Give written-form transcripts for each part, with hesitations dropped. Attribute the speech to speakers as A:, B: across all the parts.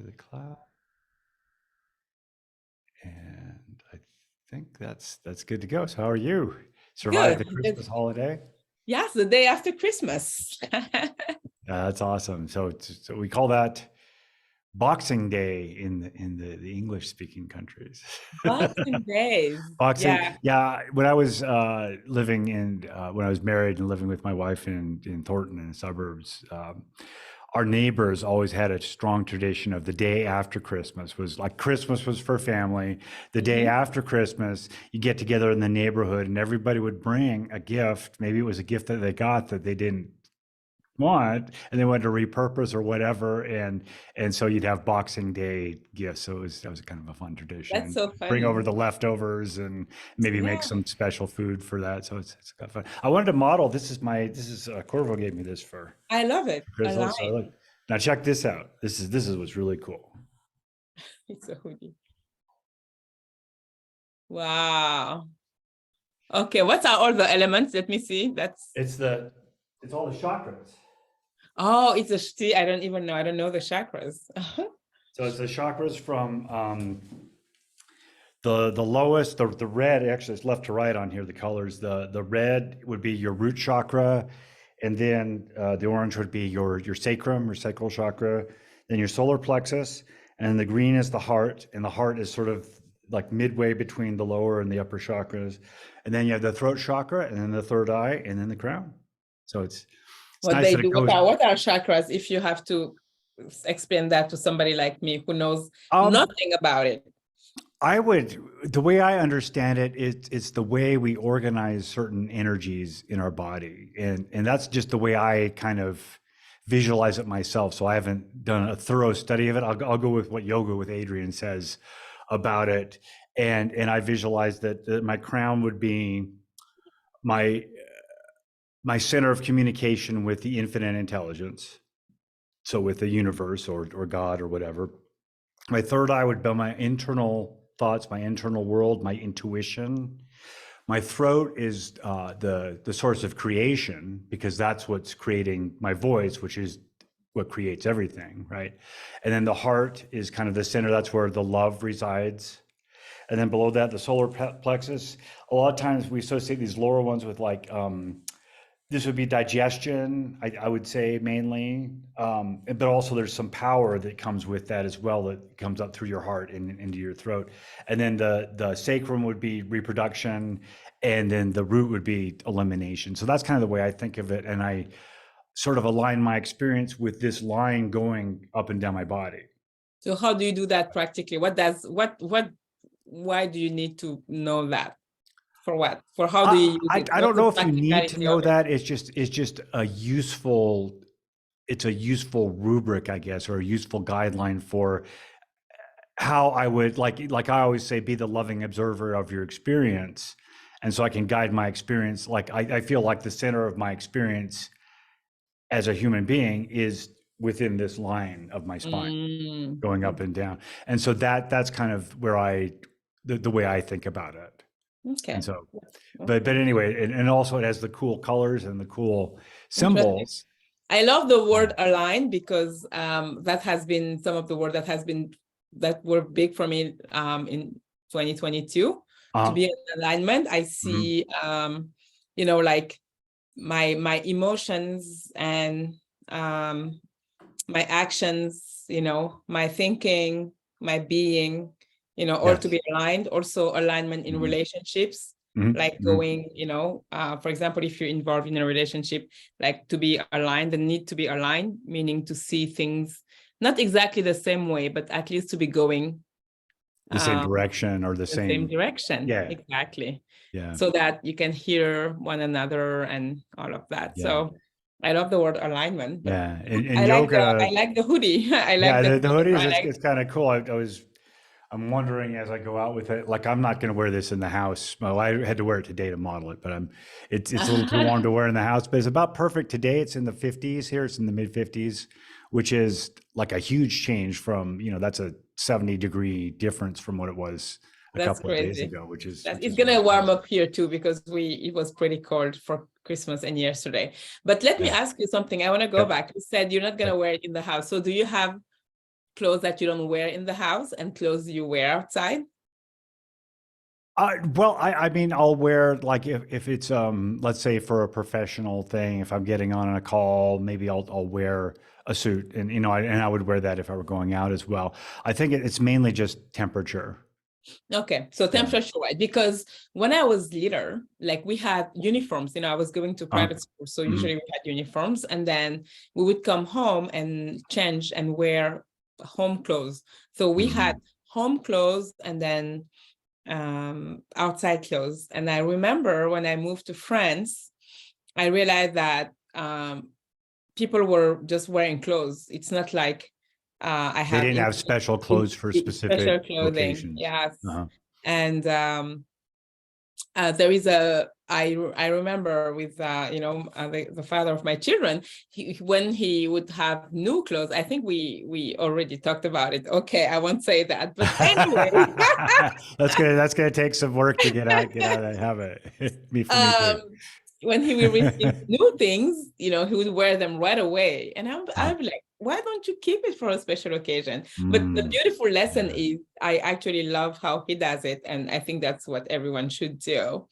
A: the cloud. And I think that's good to go. So how are you? Survived the Christmas holiday?
B: Yes, the day after Christmas.
A: That's awesome. So we call that Boxing Day in the English speaking countries.
B: Boxing days.
A: Boxing,
B: Yeah.
A: yeah. When I was living in when I was married and living with my wife in Thornton in the suburbs, our neighbors always had a strong tradition of the day after Christmas was like Christmas was for family. The day after Christmas, you get together in the neighborhood and everybody would bring a gift. Maybe it was a gift that they got that they didn't want and they wanted to repurpose or whatever. And so you'd have Boxing Day gifts. So that was kind of a fun tradition.
B: That's so
A: Bring
B: funny.
A: over the leftovers and maybe make
B: Yeah.
A: some special food for that. So it's kind of fun. I wanted to model. This is Corvo gave me this for
B: I love it. I
A: Crystal.
B: like
A: So look, now check this out. This is what's really cool.
B: It's a hoodie. Wow. Okay, what are all the elements? Let me see.
A: It's all the chakras.
B: Oh, it's I don't even know. I don't know the chakras.
A: So it's the chakras from the lowest, the red, actually it's left to right on here, the colors. The red would be your root chakra, and then the orange would be your sacrum or sacral chakra, then your solar plexus, and the green is the heart, and the heart is sort of like midway between the lower and the upper chakras. And then you have the throat chakra, and then the third eye, and then the crown. So it's
B: What
A: nice
B: they
A: that it
B: do,
A: goes.
B: what are chakras, if you have to explain that to somebody like me who knows nothing about it?
A: The way I understand it, it's the way we organize certain energies in our body. And that's just the way I kind of visualize it myself. So I haven't done a thorough study of it. I'll go with what Yoga with Adrian says about it. And I visualize that my crown would be my center of communication with the infinite intelligence. So with the universe or God or whatever. My third eye would be my internal thoughts, my internal world, my intuition. My throat is the source of creation, because that's what's creating my voice, which is what creates everything, right? And then the heart is kind of the center. That's where the love resides. And then below that, the solar plexus. A lot of times we associate these lower ones with like, this would be digestion, I would say mainly, but also there's some power that comes with that as well, that comes up through your heart and into your throat. And then the sacrum would be reproduction, and then the root would be elimination. So that's kind of the way I think of it, and I sort of align my experience with this line going up and down my body.
B: So how do you do that practically? Why do you need to know that? For what? For how do you use it?
A: I don't know if you need to know that. It's just a useful, it's a useful rubric, I guess, or a useful guideline for how I would like I always say, be the loving observer of your experience. And so I can guide my experience. Like I feel like the center of my experience as a human being is within this line of my spine, going up and down. And so that's kind of where the way I think about it.
B: Okay.
A: And so, but anyway, and also it has the cool colors and the cool symbols.
B: I love the word align, because that has been some of the word that were big for me in 2022 to be in alignment. I see, like my emotions and my actions, my thinking, my being, or to be aligned. Also alignment in relationships, like going, for example, if you're involved in a relationship, like to be aligned, the need to be aligned, meaning to see things not exactly the same way, but at least to be going
A: the same direction, or the same
B: direction.
A: Yeah,
B: exactly.
A: Yeah.
B: So that you can hear one another and all of that. Yeah. So I love the word alignment.
A: Yeah, and
B: I
A: yoga.
B: I like the hoodie. I like
A: the hoodies. It's kind of cool. I'm wondering as I go out with it, like I'm not going to wear this in the house. Well, I had to wear it today to model it, but it's a little too warm to wear in the house, but it's about perfect today. It's in the 50s here. It's in the mid 50s, which is like a huge change from, that's a 70-degree difference from what it was a couple of days ago, which is
B: it's going to warm up here too, because it was pretty cold for Christmas and yesterday. But let me ask you something. I want to go back. You said you're not going to wear it in the house. So do you have clothes that you don't wear in the house and clothes you wear outside?
A: Well, I mean, I'll wear like if it's let's say for a professional thing, if I'm getting on a call, maybe I'll wear a suit, and I would wear that if I were going out as well. I think it's mainly just temperature.
B: Okay, so
A: Yeah.
B: temperature wise, because when I was little, like we had uniforms, I was going to private school, so usually we had uniforms, and then we would come home and change and wear home clothes. So we had home clothes and then outside clothes. And I remember when I moved to France, I realized that people were just wearing clothes. It's not like I
A: They
B: have
A: didn't have special clothes for specific
B: special clothing.
A: occasions.
B: Yes.
A: Uh-huh.
B: And there is I remember with the father of my children, when he would have new clothes. I think we already talked about it. Okay, I won't say that, but anyway.
A: That's gonna take some work to get out of that habit. Me too.
B: When he will receive new things, he would wear them right away. And I'll be like, why don't you keep it for a special occasion? But the beautiful lesson is, I actually love how he does it. And I think that's what everyone should do.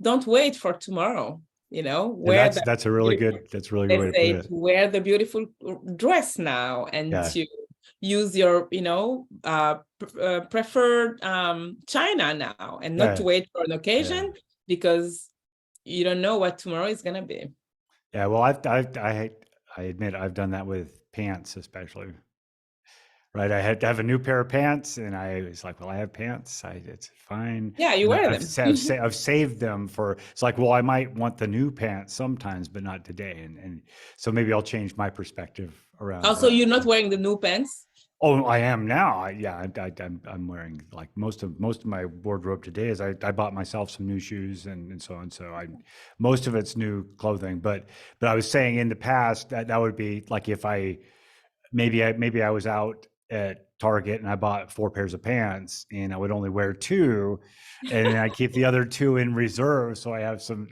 B: Don't wait for tomorrow, wear
A: that's a really good way to put it.
B: to wear the beautiful dress now, and to use your, preferred china now, and not to wait for an occasion, because you don't know what tomorrow is going to be.
A: Yeah, well, I admit I've done that with pants, especially. Right, I had to have a new pair of pants, and I was like, "Well, I have pants. It's fine."
B: Yeah, you wear them.
A: I've saved them for. It's like, well, I might want the new pants sometimes, but not today, and so maybe I'll change my perspective around.
B: Also, you're not wearing the new pants?
A: Oh, I am now. I'm wearing like most of my wardrobe today is I bought myself some new shoes and so on. So most of it's new clothing. But I was saying in the past that would be like if maybe I was out at Target and I bought 4 pairs of pants and I would only wear 2, and then I keep the other 2 in reserve so I have some.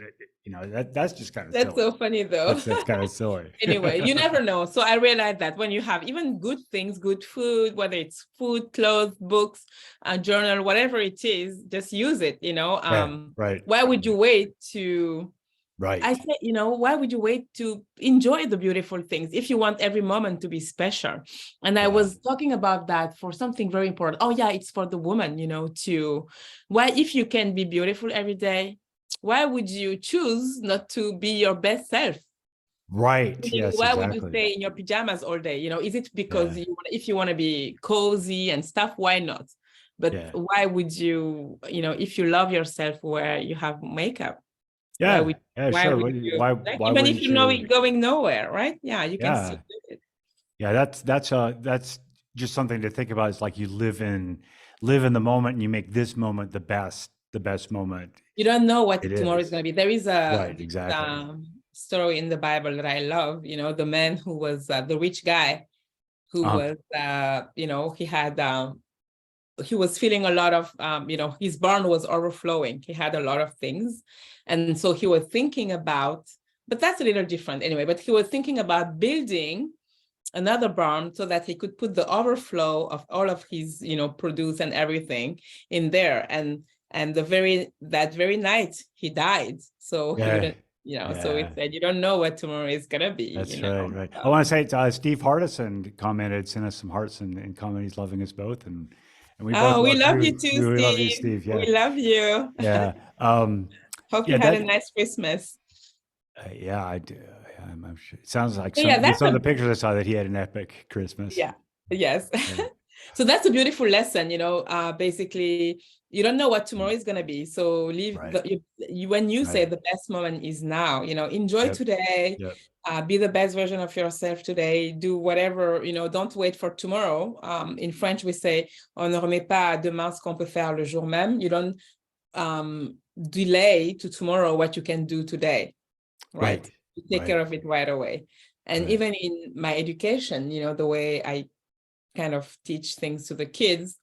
A: That's just kind of
B: That's
A: silly.
B: so funny though.
A: That's kind of silly.
B: Anyway, you never know. So I realized that when you have even good things, good food, whether it's food, clothes, books, a journal, whatever it is, just use it.
A: Right.
B: Why would you wait to?
A: Right.
B: I said, why would you wait to enjoy the beautiful things if you want every moment to be special? And I was talking about that for something very important. Oh yeah, it's for the woman, why, if you can be beautiful every day, why would you choose not to be your best self?
A: Right. Yes.
B: Why
A: exactly.
B: would you stay in your pajamas all day? Is it because if you want to be cozy and stuff, why not? But why would you, if you love yourself, where you have makeup?
A: Yeah.
B: Why
A: sure.
B: would you,
A: why
B: even if you know it's going nowhere, right? Yeah, you can still do it.
A: Yeah, that's just something to think about. It's like you live in the moment, and you make this moment the best moment.
B: You don't know what tomorrow is going to be. There is a
A: exactly.
B: Story in the Bible that I love. The man who was the rich guy, who was he was feeling a lot of his barn was overflowing. He had a lot of things, and so he was thinking about. But that's a little different anyway. But he was thinking about building another barn so that he could put the overflow of all of his produce and everything in there, and that very night he died. So he wouldn't, so it said, you don't know what tomorrow is gonna be.
A: That's right. I want to say Steve Hardison sent us some hearts and comment he's loving us both, and we both
B: love you too, Steve.
A: We love you, Steve. Yeah,
B: we love you.
A: Yeah.
B: Hope you had a nice Christmas.
A: Yeah, I do. I'm sure. It sounds like some of the pictures I saw that he had an epic Christmas.
B: Yeah. Yes. So that's a beautiful lesson. Basically, you don't know what tomorrow is going to be. So when you say the best moment is now, enjoy today, be the best version of yourself today, do whatever, don't wait for tomorrow. In French, we say, on ne remet pas à demain ce qu'on peut faire le jour même. You don't delay to tomorrow what you can do today, right? You take care of it right away. And even in my education, the way I kind of teach things to the kids,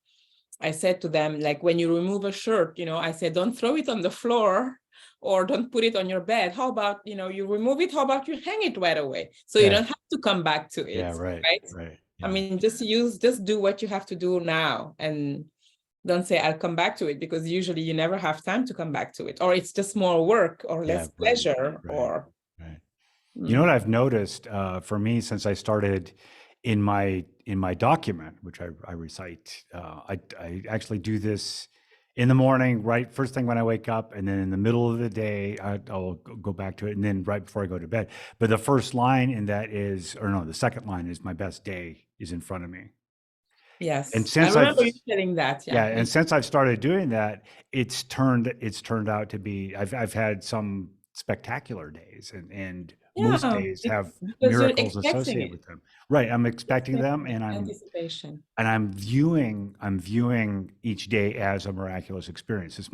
B: I said to them, like, when you remove a shirt, I said, don't throw it on the floor or don't put it on your bed. How about, you remove it? How about you hang it right away? So you don't have to come back to it.
A: Yeah, right.
B: I mean, just do what you have to do now, and don't say I'll come back to it, because usually you never have time to come back to it, or it's just more work or less pleasure. Or
A: you know what I've noticed for me since I started in my document, which I recite, I actually do this in the morning, right first thing when I wake up, and then in the middle of the day I'll go back to it, and then right before I go to bed. But the first line in that is, or no, the second line is, my best day is in front of me.
B: Yes,
A: And
B: I
A: since
B: remember you saying that.
A: yeah, and since I've started doing that, it's turned out to be, I've had some spectacular days, and most
B: Yeah,
A: days have
B: because you're
A: miracles
B: expecting
A: associated
B: it.
A: with them. Right, I'm expecting them, and
B: Anticipation.
A: I'm viewing each day as a miraculous experience. This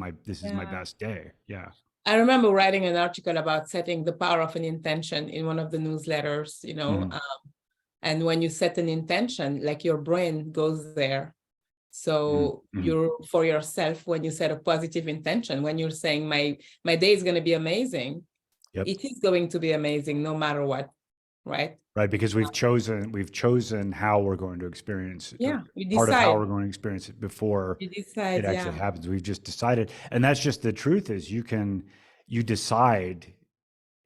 A: is my best day. Yeah.
B: I remember writing an article about setting the power of an intention in one of the newsletters, and when you set an intention, like your brain goes there. So you're, for yourself, when you set a positive intention, when you're saying my day is going to be amazing, it is going to be amazing no matter what, right?
A: Right, because we've chosen how we're going to experience it.
B: We
A: Part of how
B: decide.
A: we're going to experience it before
B: You decide,
A: it actually happens. We've just decided, and that's just the truth. Is you decide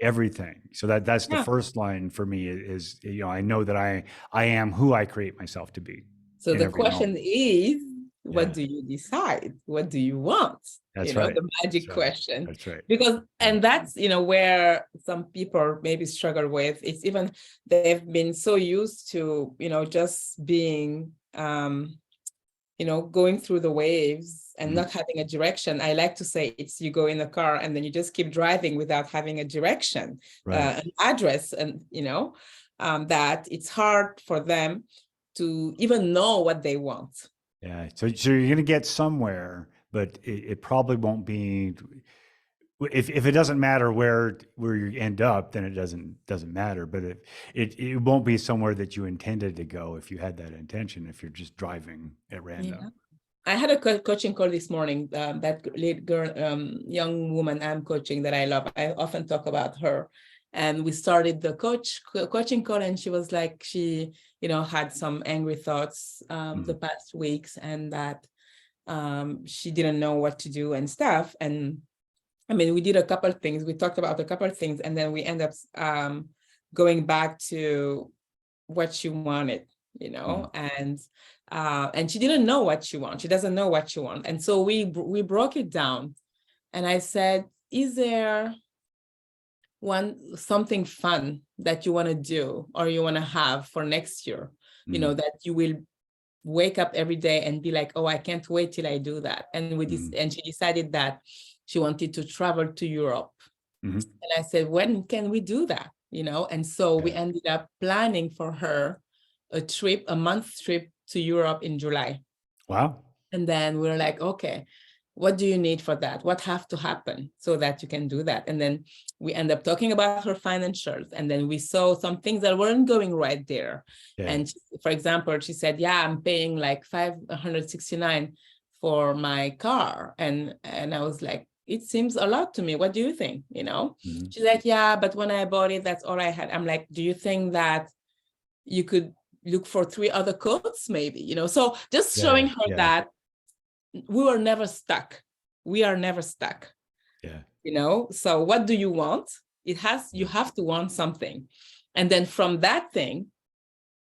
A: everything. So that's the first line for me. Is I know that I am who I create myself to be.
B: So the question is, what do you decide? What do you want?
A: That's right.
B: The magic question.
A: That's right.
B: Because, and that's, where some people maybe struggle with. It's even, they've been so used to, just being, going through the waves and not having a direction. I like to say it's, you go in a car and then you just keep driving without having a direction, an address, and, that it's hard for them to even know what they want.
A: Yeah. So you're going to get somewhere, but it probably won't be, if it doesn't matter where you end up, then it doesn't matter. But it won't be somewhere that you intended to go if you had that intention, if you're just driving at random.
B: Yeah. I had a coaching call this morning. That lead girl, young woman I'm coaching that I love. I often talk about her. And we started the coaching call, and she was like, she, had some angry thoughts the past weeks, and that she didn't know what to do and stuff. And I mean, we did a couple of things. We talked about a couple of things, and then we end up going back to what she wanted, and she didn't know what she wants. She doesn't know what she wants. And so we broke it down, and I said, is there something fun that you want to do or you want to have for next year, that you will wake up every day and be like, oh, I can't wait till I do that. And and she decided that she wanted to travel to Europe. And I said, when can we do that? And so we ended up planning for her a month trip to Europe in July.
A: Wow.
B: And then we were like, okay, what do you need for that? What have to happen so that you can do that? And then we end up talking about her financials. And then we saw some things that weren't going right there. Yeah. And for example, she said, yeah, I'm paying like $569 for my car. And I was like, it seems a lot to me. What do you think? She's like, yeah, but when I bought it, that's all I had. I'm like, do you think that you could look for 3 other coats maybe, So just showing her that we were never stuck. We are never stuck. Yeah. So what do you want? You have to want something. And then from that thing,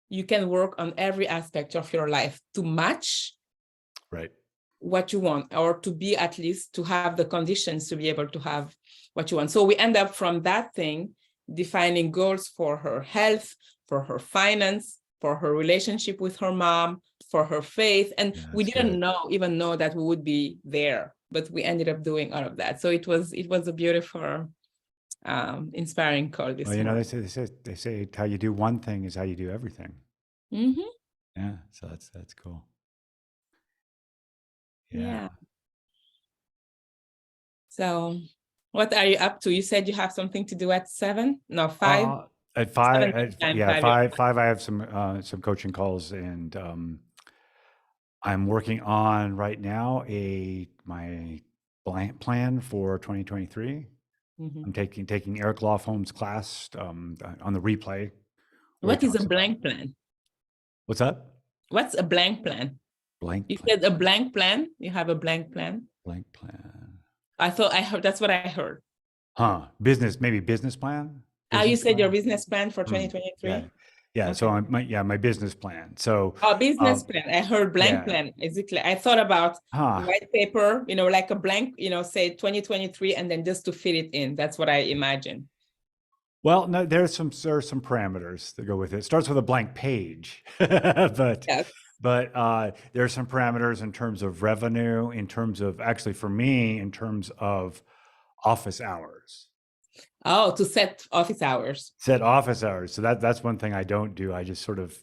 B: you can work on every aspect of your life to match what you want, or to be, at least to have the conditions to be able to have what you want. So we end up from that thing defining goals for her health, for her finance, for her relationship with her mom, for her faith. And we didn't even know that we would be there, but we ended up doing all of that. So it was a beautiful, inspiring call this morning.
A: They say how you do one thing is how you do everything. Yeah. So that's cool. Yeah.
B: So what are you up to? You said you have something to do at 7? No, 5?
A: At 5, 5 I have some coaching calls, and I'm working on right now my plan for 2023. I'm taking Eric Lofholm's class on the replay.
B: What is a blank plan?
A: What's that?
B: What's a blank plan?
A: Blank
B: You
A: plan.
B: said a blank plan. You have a blank plan.
A: Blank plan.
B: I thought I heard that's what I heard.
A: Huh. Business, maybe business plan?
B: You
A: Business
B: said your
A: plan?
B: business plan for
A: Hmm. Yeah.
B: 2023.
A: Yeah. So
B: Okay.
A: my business plan. So,
B: Oh, business
A: um,
B: plan. I heard blank
A: yeah.
B: plan. Exactly. I thought about
A: Huh.
B: white paper, like a blank, say 2023, and then just to fit it in. That's what I imagine.
A: Well, no, there's some parameters that go with it. It starts with a blank page, but
B: Yes.
A: there are some parameters in terms of revenue, in terms of actually for me, in terms of office hours.
B: Oh, to set office hours.
A: Set office hours. So that's one thing I don't do. I just sort of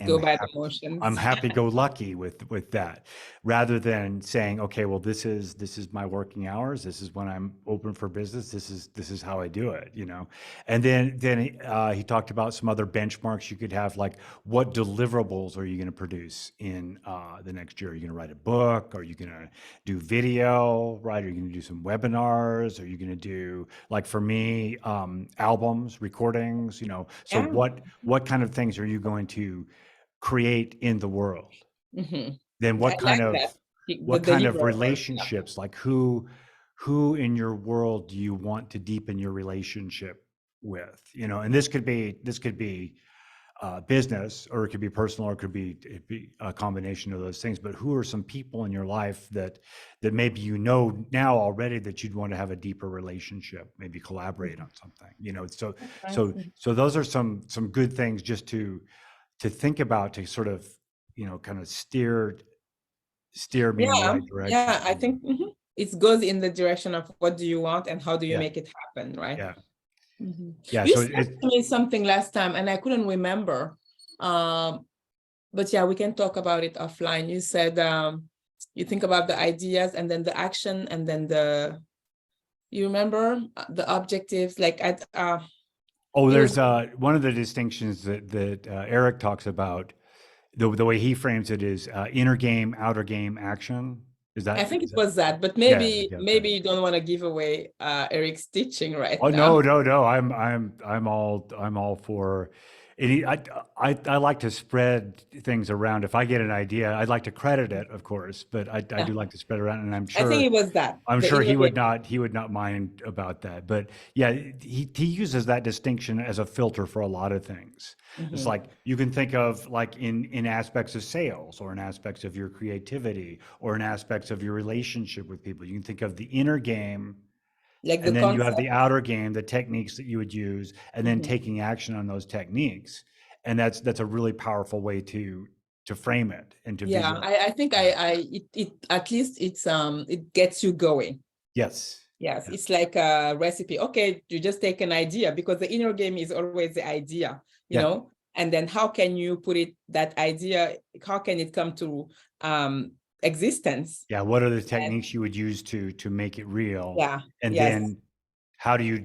A: am
B: Go by the
A: I'm
B: motions.
A: happy-go-lucky with that, rather than saying, okay, well, this is my working hours. This is when I'm open for business. This is how I do it, And then he talked about some other benchmarks you could have, like what deliverables are you going to produce in the next year? Are you going to write a book? Are you going to do video? Right? Are you going to do some webinars? Are you going to do, like for me, albums, recordings? So
B: Yeah.
A: what kind of things are you going to create in the world?
B: Mm-hmm.
A: Then
B: I like that. The
A: what kind of
B: deliverable. Yeah.
A: relationships, like who in your world do you want to deepen your relationship with? And this could be business, or it could be personal, or it'd be a combination of those things. But who are some people in your life that maybe now already that you'd want to have a deeper relationship, maybe collaborate on something, so
B: Right.
A: those are some good things just to think about, to sort of, kind of steer me in the
B: Yeah.
A: right direction.
B: Yeah. I think it goes in the direction of what do you want and how do you
A: Yeah.
B: make it happen, right?
A: Yeah.
B: Mm-hmm.
A: Yeah.
B: You
A: So
B: said to me something last time and I couldn't remember. But yeah, we can talk about it offline. You said you think about the ideas and then the action and then you remember the objectives, like it was.
A: there's one of the distinctions that Eric talks about, the way he frames it is inner game, outer game action.
B: I think it was that, but
A: Yeah.
B: maybe
A: Okay.
B: you don't want to give away Eric's teaching right
A: Oh,
B: now.
A: no. I'm all for it. I like to spread things around. If I get an idea, I'd like to credit it, of course, but I
B: Yeah.
A: do like to spread around, and
B: I think it was that.
A: I'm
B: The
A: sure
B: inner game.
A: he would not mind about that. But yeah, he uses that distinction as a filter for a lot of things. It's like you can think of, like, in aspects of sales, or in aspects of your creativity, or in aspects of your relationship with people. You can think of the inner game,
B: Like the
A: and then you have
B: concept.
A: the outer game, the techniques that you would use, and then taking action on those techniques. And that's a really powerful way to frame it and to
B: Yeah,
A: visualize.
B: I think it at least it gets you going.
A: Yes.
B: Yes, it's like a recipe. Okay, you just take an idea, because the inner game is always the idea,
A: Yeah.
B: and then how can you put that idea, how can it come to existence?
A: Yeah. What are the techniques you would use to make it real?
B: Yeah.
A: And
B: Yes.
A: then how do you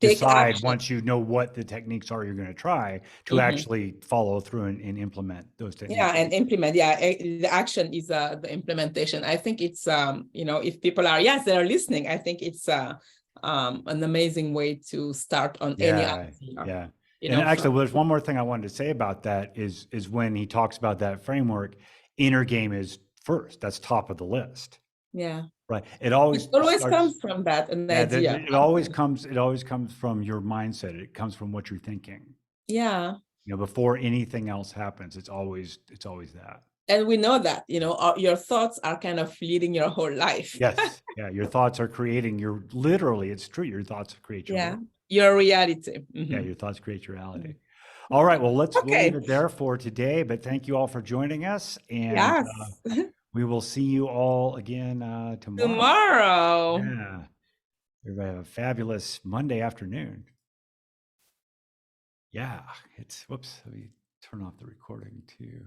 B: Take
A: decide,
B: action.
A: once you know what the techniques are you're going to try, to actually follow through and implement those techniques?
B: Yeah, and implement. Yeah, the action is the implementation. I think it's if people are, yes, they're listening, I think it's an amazing way to start on any idea.
A: Yeah. And actually, there's one more thing I wanted to say about that is when he talks about that framework, inner game is first. That's top of the list.
B: Yeah.
A: Right. It always
B: comes from that, an idea.
A: It always comes from your mindset. It comes from what you're thinking.
B: Yeah.
A: Before anything else happens, it's always that.
B: And we know that, your thoughts are kind of leading your whole life.
A: Yes. Yeah. Your thoughts are creating literally, it's true. Your thoughts create your world.
B: Your reality.
A: Yeah. Your thoughts create your reality. All right. Well, we'll leave it there for today, but thank you all for joining us. And
B: yes.
A: We will see you all again tomorrow.
B: Tomorrow.
A: Yeah. Everybody have a fabulous Monday afternoon. Yeah. Whoops. Let me turn off the recording too.